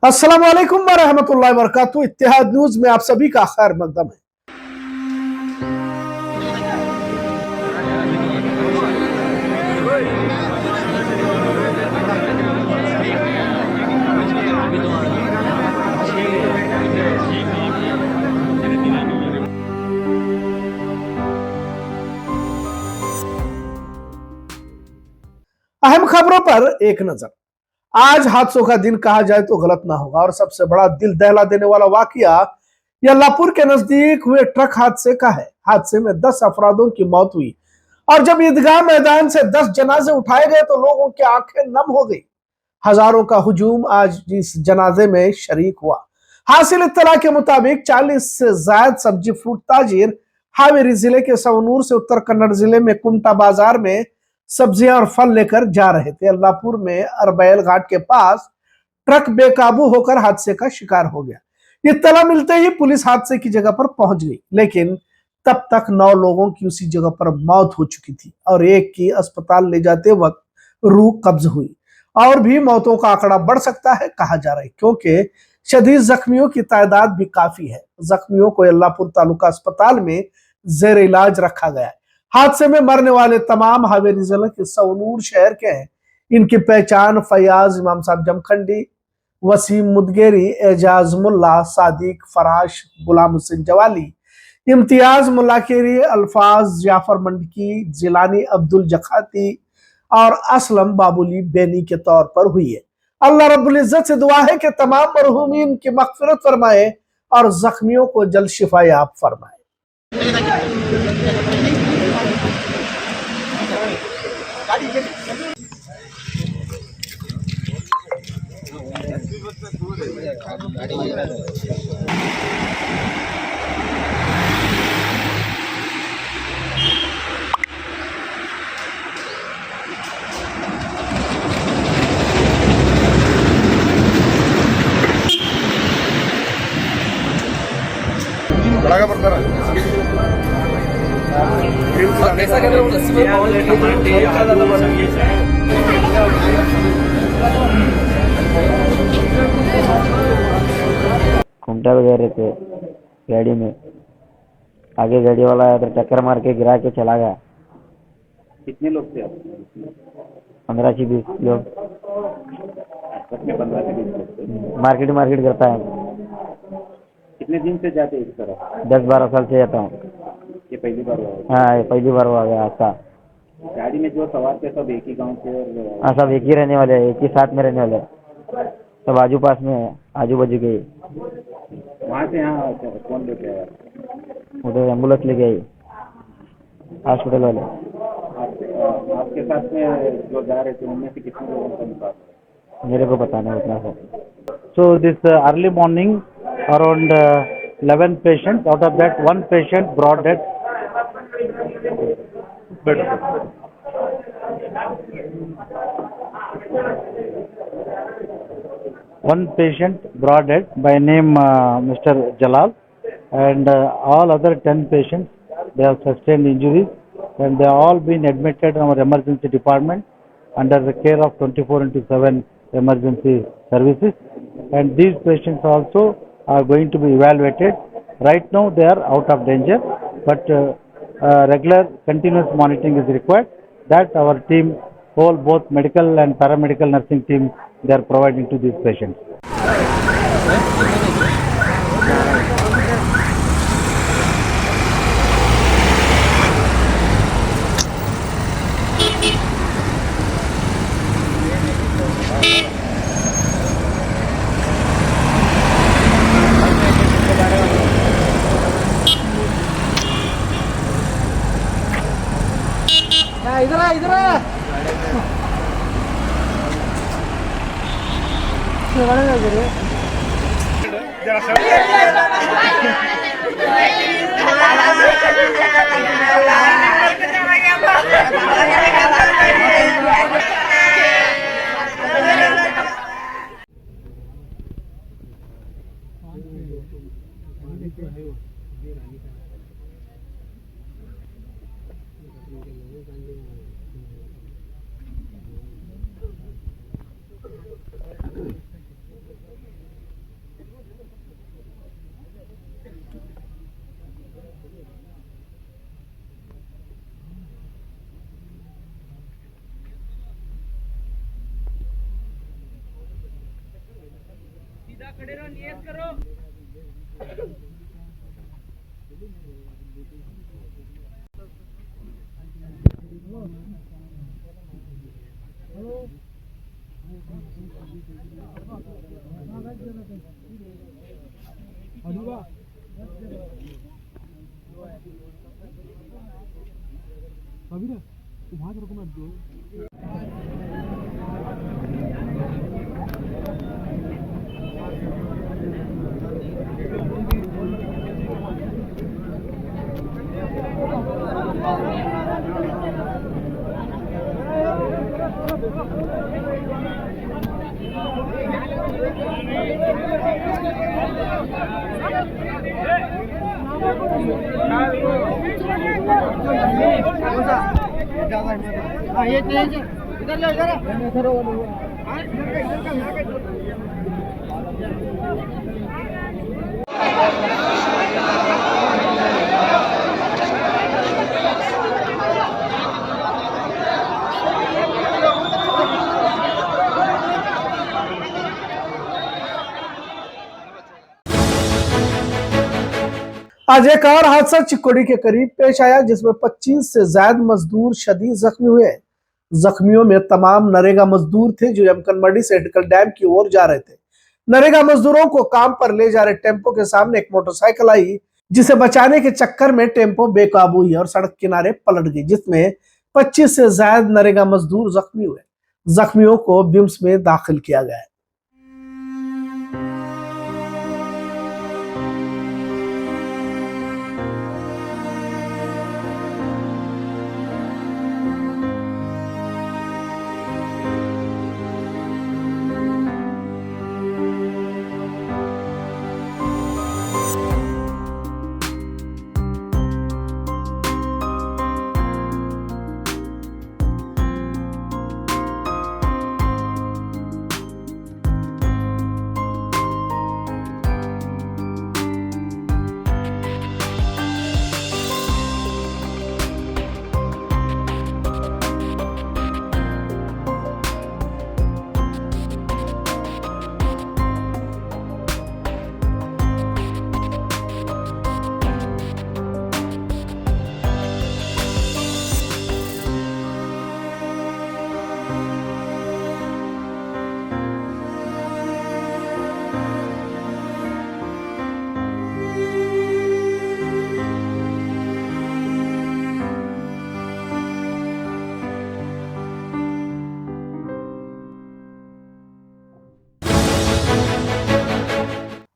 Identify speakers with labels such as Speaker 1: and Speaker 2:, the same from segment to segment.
Speaker 1: अस्सलाम वालेकुम वरहमतुल्लाहि वबरकातुहू। इत्तेहाद न्यूज में आप सभी का खैर मकदम है। अहम खबरों पर एक नजर। आज हादसों का दिन कहा जाए तो गलत ना होगा और सबसे बड़ा दिल दहला देने वाला वाकया यल्लापुर के नजदीक हुए ट्रक हादसे का है। हादसे में 10 अफरादों की मौत हुई और जब ईदगाह मैदान से 10 जनाजे उठाए गए तो लोगों की आंखें नम हो गई। हजारों का हुजूम आज इस जनाजे में शरीक हुआ। हासिल इत्तला के मुताबिक 40 से ज्यादा सब्जी फ्रूट ताजिर हावेरी जिले के सवनूर से उत्तर कन्नड़ जिले में कुमटा बाजार में सब्जियां और फल लेकर जा रहे थे। अल्लाहपुर में अरबैल घाट के पास ट्रक बेकाबू होकर हादसे का शिकार हो गया। इत्तला मिलते ही पुलिस हादसे की जगह पर पहुंच गई, लेकिन तब तक 9 लोगों की उसी जगह पर मौत हो चुकी थी और एक की अस्पताल ले जाते वक्त रूह कब्ज हुई। और भी मौतों का आंकड़ा बढ़ सकता है कहा जा रहा है, क्योंकि शदीद जख्मियों की तादाद भी काफी है। जख्मियों को अल्लाहपुर तालुका अस्पताल में जेर इलाज रखा गया है। हादसे में मरने वाले तमाम हावेरी जिले के सवनूर शहर के हैं। इनकी पहचान फयाज इमाम साहब जमखंडी, वसीम मुदगेरी, एजाज मुल्ला, सादिक फराश, गुलाम हुसैन जवाली, इम्तियाज मुल्लाकेरी, अल्फाज जाफर मंडकी, जिलानी अब्दुल जखाती और असलम बाबुली बेनी के तौर पर हुई है। अल्लाह रब्बुल इज्जत से दुआ है कि तमाम मरहूमीन की मगफिरत फरमाए और जख्मियों को जल्द शिफायाब फरमाए।
Speaker 2: बड़ा ಬರ್ತಾರ
Speaker 3: घूमता वगैरह थे गाड़ी में। आगे गाड़ी वाला आया तो टक्कर मार के गिरा के चला गया।
Speaker 4: कितने लोग थे आप?
Speaker 3: 15 से 20 लोग।
Speaker 4: ट्रक में 15 से 20 लोग थे।
Speaker 3: मार्केट करता है।
Speaker 4: कितने दिन से जाते इस तरफ?
Speaker 3: 10-12 साल से जाता हूँ।
Speaker 4: ये पहली बार हुआ?
Speaker 3: हाँ, ये पहली बार हुआ गया हादसा।
Speaker 4: गाड़ी में जो सवार थे सब एक ही गांव से और
Speaker 3: हाँ, सब एक ही रहने वाले हैं, एक ही साथ में रहने वाले हैं। सब आजू पास में है, आजू बाजू के।
Speaker 4: वहाँ से यहाँ कौन लेके आया?
Speaker 3: उधर एम्बुलेंस लेके आई, हॉस्पिटल वाले।
Speaker 4: आपके साथ में जो जा रहे थे उनमें से कितने लोगों का मुकाबला?
Speaker 3: मेरे को बताना उतना sir.
Speaker 5: So this early morning around 11 patients, out of that one patient brought death. One patient brought death by name Mr. Jalal, and all other 10 patients, they have sustained injuries and they have all been admitted in our emergency department under the care of 24/7 emergency services, and these patients also are going to be evaluated. Right now they are out of danger, but regular continuous monitoring is required. That our team, whole both medical and paramedical nursing team, they are providing to these patients.
Speaker 1: आज एक और हादसा चिकोड़ी के करीब पेश आया जिसमें 25 से ज्यादा मजदूर शदीद जख्मी हुए। जख्मियों में तमाम नरेगा मजदूर थे जो यमकनमंडी से हिडकल डैम की ओर जा रहे थे। नरेगा मजदूरों को काम पर ले जा रहे टेम्पो के सामने एक मोटरसाइकिल आई जिसे बचाने के चक्कर में टेम्पो बेकाबू हुई और सड़क किनारे पलट गई, जिसमें 25 से ज्यादा नरेगा मजदूर जख्मी हुए। जख्मियों को बिम्स में दाखिल किया गया है।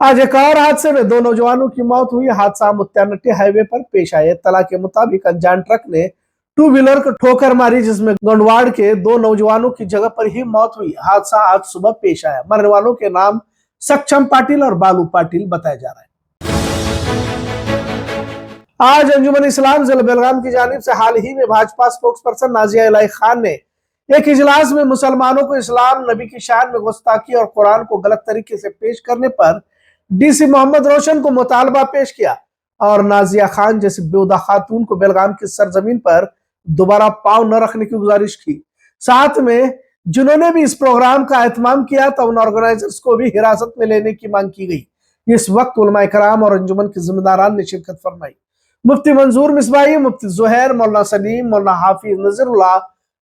Speaker 1: आज एक और हादसे में 2 नौजवानों की मौत हुई। हादसा मुत्यानट्टी हाईवे पर पेश आया। इत्तला के मुताबिक अनजान ट्रक ने 2 व्हीलर को ठोकर मारी जिसमें गंडवाड़ के 2 नौजवानों की जगह पर ही मौत हुई। हादसा आज सुबह पेश आया। मरने वालों के नाम सक्षम पाटिल और बालू पाटिल बताया जा रहा है। आज अंजुमन इस्लाम जिला बेलगाम की जानिब से हाल ही में भाजपा स्पोक्स पर्सन नाजिया इलाही खान ने एक इजलास में मुसलमानों को इस्लाम, नबी की शान में गुस्ताखी और कुरान को गलत तरीके से पेश करने पर डीसी मोहम्मद रोशन को मुतालबा पेश किया और नाजिया खान जैसी बेहुदा खातून को बेलगाम की सरजमीन पर दोबारा पांव न रखने की गुजारिश की। साथ में जिन्होंने भी इस प्रोग्राम का एहतमाम किया था उन ऑर्गेनाइजर्स को भी हिरासत में लेने की मांग की गई। इस वक्त उलमा कराम और अंजुमन के जिम्मेदारान ने शिरकत फरमाई। मुफ्ती मंजूर मिसबाही, मुफ्ती जुहैर, मौलाना सलीम, मौलाना हाफिज नजरुल्लाह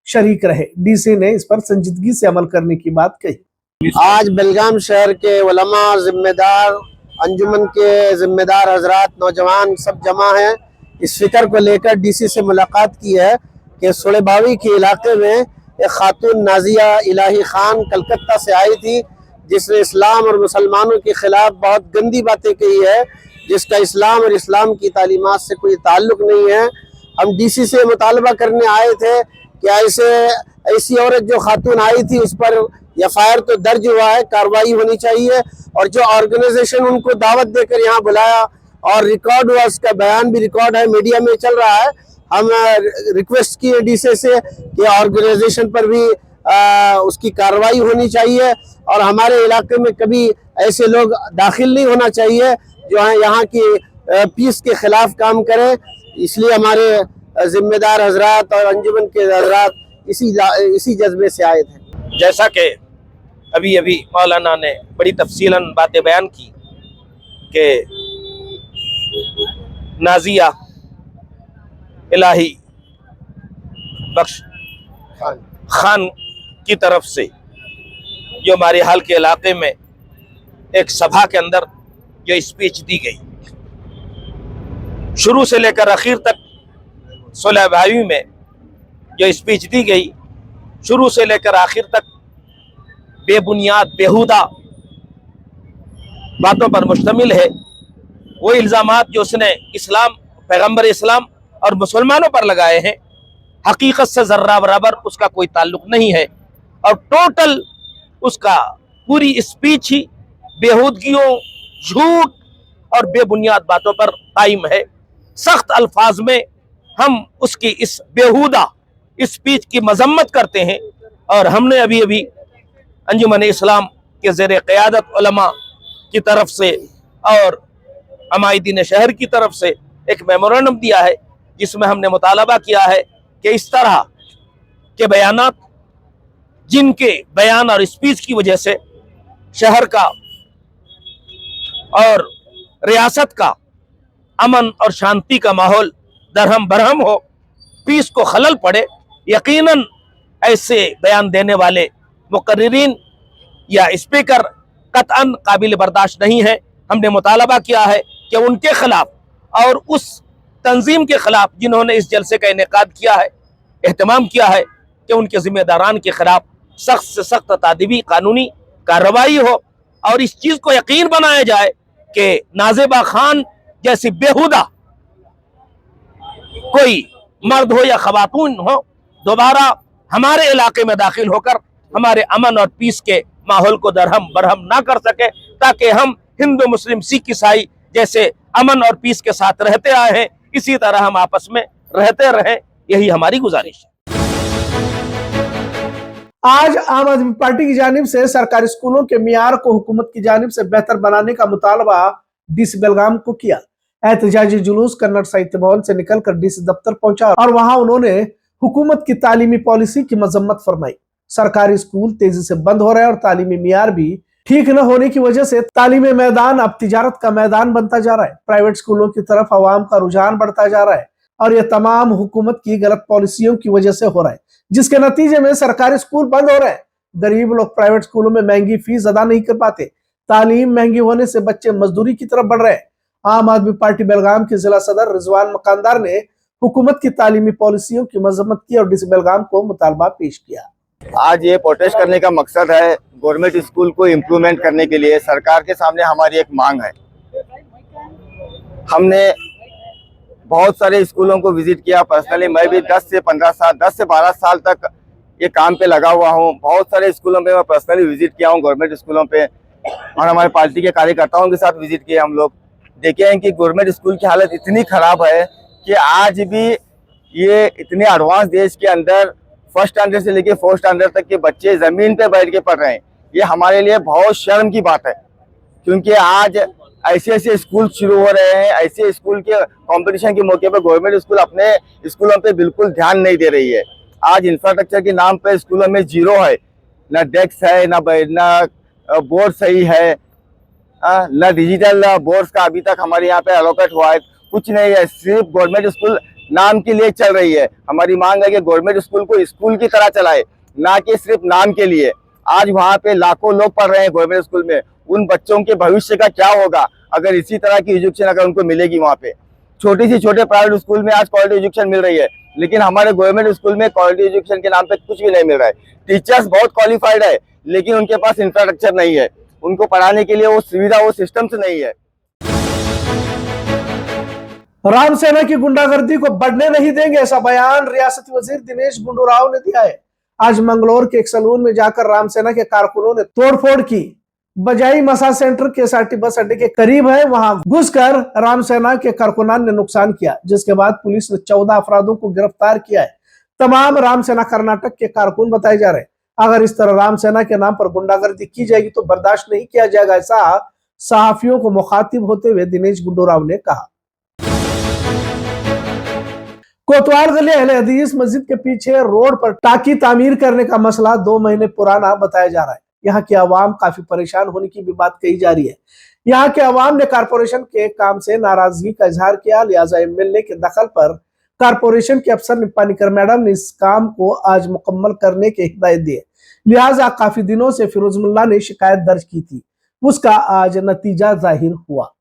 Speaker 1: शरीक रहे। डीसी ने इस पर संजीदगी से अमल करने की बात कही।
Speaker 6: आज बेलगाम शहर के उलमा, जिम्मेदार, अंजुमन के जिम्मेदार हजरात, नौजवान सब जमा हैं। इस फिक्र को लेकर डीसी से मुलाकात की है कि सुलेबावी के इलाके में एक खातून नाजिया इलाही खान कलकत्ता से आई थी जिसने इस्लाम और मुसलमानों के खिलाफ बहुत गंदी बातें कही है, जिसका इस्लाम और इस्लाम की तालीमात से कोई ताल्लुक नहीं है। हम डीसी से मुतालबा करने आए थे कि ऐसी औरत जो खातून आई थी उस पर एफआईआर तो दर्ज हुआ है, कार्रवाई होनी चाहिए। और जो ऑर्गेनाइजेशन उनको दावत देकर यहाँ बुलाया और रिकॉर्ड हुआ, उसका बयान भी रिकॉर्ड है, मीडिया में चल रहा है। हम रिक्वेस्ट किए डीसी से कि ऑर्गेनाइजेशन पर भी उसकी कार्रवाई होनी चाहिए और हमारे इलाके में कभी ऐसे लोग दाखिल नहीं होना चाहिए जो है यहाँ की पीस के खिलाफ काम करें। इसलिए हमारे जिम्मेदार हजरात और अंजुमन के हजरात इसी जज्बे से आए थे।
Speaker 7: जैसा कि अभी अभी मौलाना ने बड़ी तफसीलन बातें बयान की कि नाजिया इलाही बख्श खान की तरफ से जो हमारे हाल के इलाके में एक सभा के अंदर जो स्पीच दी गई, शुरू से लेकर आखिर तक सुलह भाई में जो स्पीच दी गई, शुरू से लेकर आखिर तक बेबुनियाद बेहुदा बातों पर मुश्तमिल है। वो इल्ज़ामात जो उसने इस्लाम, पैगंबर इस्लाम और मुसलमानों पर लगाए हैं, हकीकत से ज़र्रा बराबर उसका कोई ताल्लुक नहीं है। और टोटल उसका पूरी स्पीच ही बेहूदगियों, झूठ और बेबुनियाद बातों पर कायम है। सख्त अल्फाज में हम उसकी इस बेहुदा स्पीच की मजम्मत करते हैं। और हमने अभी अभी अंजुमन इस्लाम के ज़ेर क़यादत उलमा की तरफ से और अमायदीन शहर की तरफ से एक मेमोरेंडम दिया है, जिसमें हमने मुतालबा किया है कि इस तरह के बयानात, जिनके बयान और स्पीच की वजह से शहर का और रियासत का अमन और शांति का माहौल दरहम बरहम हो, पीस को खलल पड़े, यकीनन ऐसे बयान देने वाले मुकर्रिरीन या स्पीकर कतअन काबिल बर्दाश्त नहीं है। हमने मुतालबा किया है कि उनके खिलाफ और उस तंजीम के खिलाफ जिन्होंने इस जलसे का इनेकाद किया है, एहतमाम किया है, कि उनके जिम्मेदारान के खिलाफ सख्त से सख्त तादीबी कानूनी कार्रवाई हो और इस चीज़ को यकीन बनाया जाए कि नाज़िबा खान जैसी बेहुदा कोई मर्द हो या खवातून हो दोबारा हमारे इलाके में दाखिल होकर हमारे अमन और पीस के माहौल को दरहम बरहम ना कर सके, ताकि हम हिंदू मुस्लिम सिख ईसाई जैसे अमन और पीस के साथ रहते आए हैं, इसी तरह हम आपस में रहते रहें, यही हमारी गुजारिश है।
Speaker 1: आज आम आदमी पार्टी की जानिब से सरकारी स्कूलों के मियार को हुकूमत की जानिब से बेहतर बनाने का मुतालबा डीसी बेलगाम को किया। एहतजाजी जुलूस कन्नड़ साहित्य भवन से निकलकर डीसी दफ्तर पहुंचा और वहां उन्होंने हुकूमत की तालीमी पॉलिसी की मजम्मत फरमाई। सरकारी स्कूल तेजी से बंद हो रहे हैं और तालीमी मियार भी ठीक न होने की वजह से तालीमी मैदान अब तिजारत का मैदान बनता जा रहा है। प्राइवेट स्कूलों की तरफ अवाम का रुझान बढ़ता जा रहा है और यह तमाम हुकूमत की गलत पॉलिसियों की वजह से हो रहा है, जिसके नतीजे में सरकारी स्कूल बंद हो रहे हैं। गरीब लोग प्राइवेट स्कूलों में महंगी फीस अदा नहीं कर पाते, तालीम महंगी होने से बच्चे मजदूरी की तरफ बढ़ रहे हैं। आम आदमी पार्टी बेलगाम के जिला सदर रिजवान मकानदार ने हुकूमत की तालीमी पॉलिसियों की मजम्मत की और डीसी बेलगाम को मुतालबा पेश किया।
Speaker 2: आज ये प्रोटेस्ट करने का मकसद है गवर्नमेंट स्कूल को इम्प्रूवमेंट करने के लिए सरकार के सामने हमारी एक मांग है। हमने बहुत सारे स्कूलों को विजिट किया पर्सनली, मैं भी 10 से 12 साल तक ये काम पे लगा हुआ हूँ। बहुत सारे स्कूलों पे मैं पर्सनली विजिट किया हूँ, गवर्नमेंट स्कूलों पे, और हमारे पार्टी के कार्यकर्ताओं के साथ विजिट किए हम लोग। देखे हैं कि गवर्नमेंट स्कूल की हालत इतनी खराब है कि आज भी ये इतने एडवांस देश के अंदर फर्स्ट स्टैंडर्ड से लेके 4th स्टैंडर्ड तक के बच्चे जमीन पे बैठ के पढ़ रहे हैं। ये हमारे लिए बहुत शर्म की बात है, क्योंकि आज ऐसे ऐसे स्कूल शुरू हो रहे हैं, ऐसे स्कूल के कंपटीशन के मौके पर गवर्नमेंट स्कूल अपने स्कूलों पे बिल्कुल ध्यान नहीं दे रही है। आज इंफ्रास्ट्रक्चर के नाम पे स्कूलों में जीरो है, ना डेस्क है, ना बोर्ड सही है, ना डिजिटल बोर्ड्स का अभी तक हमारे यहाँ पे एलोकेट हुआ है, कुछ नहीं है। सिर्फ गवर्नमेंट स्कूल नाम के लिए चल रही है। हमारी मांग है कि गवर्नमेंट स्कूल को स्कूल की तरह चलाए, ना कि सिर्फ नाम के लिए। आज वहाँ पे लाखों लोग पढ़ रहे हैं गवर्नमेंट स्कूल में, उन बच्चों के भविष्य का क्या होगा अगर इसी तरह की एजुकेशन अगर उनको मिलेगी वहाँ पे। छोटे प्राइवेट स्कूल में आज क्वालिटी एजुकेशन मिल रही है, लेकिन हमारे गवर्नमेंट स्कूल में क्वालिटी एजुकेशन के नाम पे कुछ भी नहीं मिल रहा है। टीचर्स बहुत क्वालिफाइड है, लेकिन उनके पास इंफ्रास्ट्रक्चर नहीं है, उनको पढ़ाने के लिए वो सुविधा, वो सिस्टम्स नहीं है।
Speaker 1: राम सेना की गुंडागर्दी को बढ़ने नहीं देंगे, ऐसा बयान रियासती वजीर दिनेश गुंडू राव ने दिया है। आज मंगलौर के एक सैलून में जाकर राम सेना के कारकुनों ने तोड़फोड़ की। बजाई मसाज सेंटर के एसआरटी बस अड्डे के करीब है, वहां घुसकर राम सेना के कारकुनान ने नुकसान किया, जिसके बाद पुलिस ने 14 अपराधों को गिरफ्तार किया है। तमाम राम सेना कर्नाटक के कारकुन बताए जा रहे हैं। अगर इस तरह राम सेना के नाम पर गुंडागर्दी की जाएगी तो बर्दाश्त नहीं किया जाएगा, ऐसा सहाफियों को मुखातिब होते हुए दिनेश गुंडू राव ने कहा। कोतवाल गली अहले हदीस मस्जिद के पीछे रोड पर टाकी तामीर करने का मसला 2 महीने पुराना बताया जा रहा है। यहाँ की आवाम काफी परेशान होने की भी बात कही जा रही है। यहाँ के आवाम ने कारपोरेशन के काम से नाराजगी का इजहार किया, लिहाजा एमएलए के दखल पर कारपोरेशन के अफसर निपानीकर मैडम ने इस काम को आज मुकम्मल करने के हिदायत दिए। लिहाजा काफी दिनों से फिरोजमुल्लाह ने शिकायत दर्ज की थी, उसका आज नतीजा जाहिर हुआ।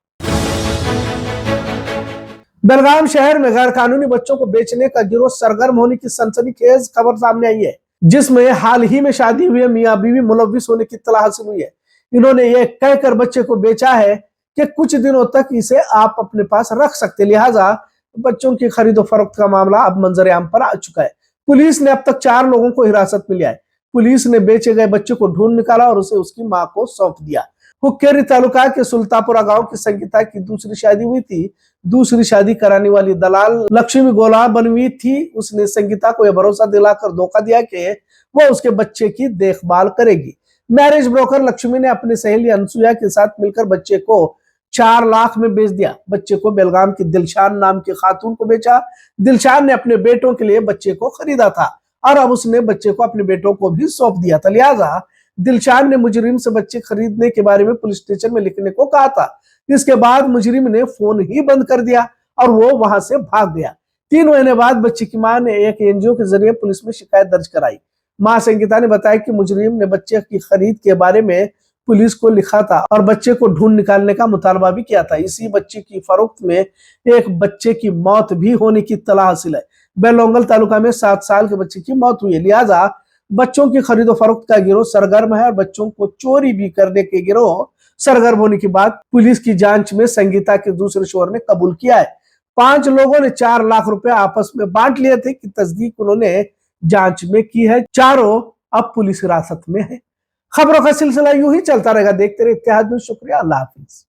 Speaker 1: बेलगाम शहर में गैर कानूनी बच्चों को बेचने का गिरोह सरगर्म होने की सनसनीखेज खबर सामने आई है, जिसमें हाल ही में शादी हुए मियां बीवी मुलव्विस होने की इत्तला हासिल हुई है। इन्होंने ये कहकर बच्चे को बेचा है कि कुछ दिनों तक इसे आप अपने पास रख सकते, लिहाजा बच्चों की खरीदो फरोख्त का मामला अब मंजर आम पर आ चुका है। पुलिस ने अब तक 4 लोगों को हिरासत में लिया है। पुलिस ने बेचे गए बच्चे को ढूंढ निकाला और उसे उसकी मां को सौंप दिया। हुक्केरी तालुका के सुल्तापुरा गांव की संगीता की दूसरी शादी हुई थी। दूसरी शादी कराने वाली दलाल लक्ष्मी गोला बनवी थी। उसने संगीता को यह भरोसा दिलाकर धोखा दिया कि वह उसके बच्चे की देखभाल करेगी। मैरिज ब्रोकर लक्ष्मी ने अपनी सहेली अनसुया के साथ मिलकर बच्चे को 4 लाख में बेच दिया। बच्चे को बेलगाम की दिलशान नाम की खातून को बेचा। दिलशान ने अपने बेटों के लिए बच्चे को खरीदा था और अब उसने बच्चे को अपने बेटों को भी सौंप दिया था। लिहाजा दिलशान ने मुजरिम से बच्चे खरीदने के बारे में पुलिस स्टेशन में लिखने को कहा था। इसके बाद मुजरिम ने फोन ही बंद कर दिया और वो वहां से भाग गया। 3 महीने बाद बच्चे की मां ने एक एनजीओ के जरिए पुलिस में शिकायत दर्ज कराई। मां संगीता ने बताया कि मुजरिम ने बच्चे की खरीद के बारे में पुलिस को लिखा था और बच्चे को ढूंढ निकालने का मुतालबा भी किया था। इसी बच्चे की फरोख्त में एक बच्चे की मौत भी होने की इत्तला हासिल है। बेलोंगल तालुका में 7 साल के बच्चे की मौत हुई है। लिहाजा बच्चों की खरीदो फरोख्त का गिरोह सरगर्म है और बच्चों को चोरी भी करने के गिरोह सरगर्म होने की बात पुलिस की जांच में संगीता के दूसरे शोहर ने कबूल किया है। 5 लोगों ने 4 लाख रुपए आपस में बांट लिए थे कि तस्दीक उन्होंने जांच में की है। चारों अब पुलिस हिरासत में है। खबरों का सिलसिला यूं ही चलता रहेगा। देखते रहिए इत्तेहाद न्यूज़। शुक्रिया। अल्लाह हाफिज।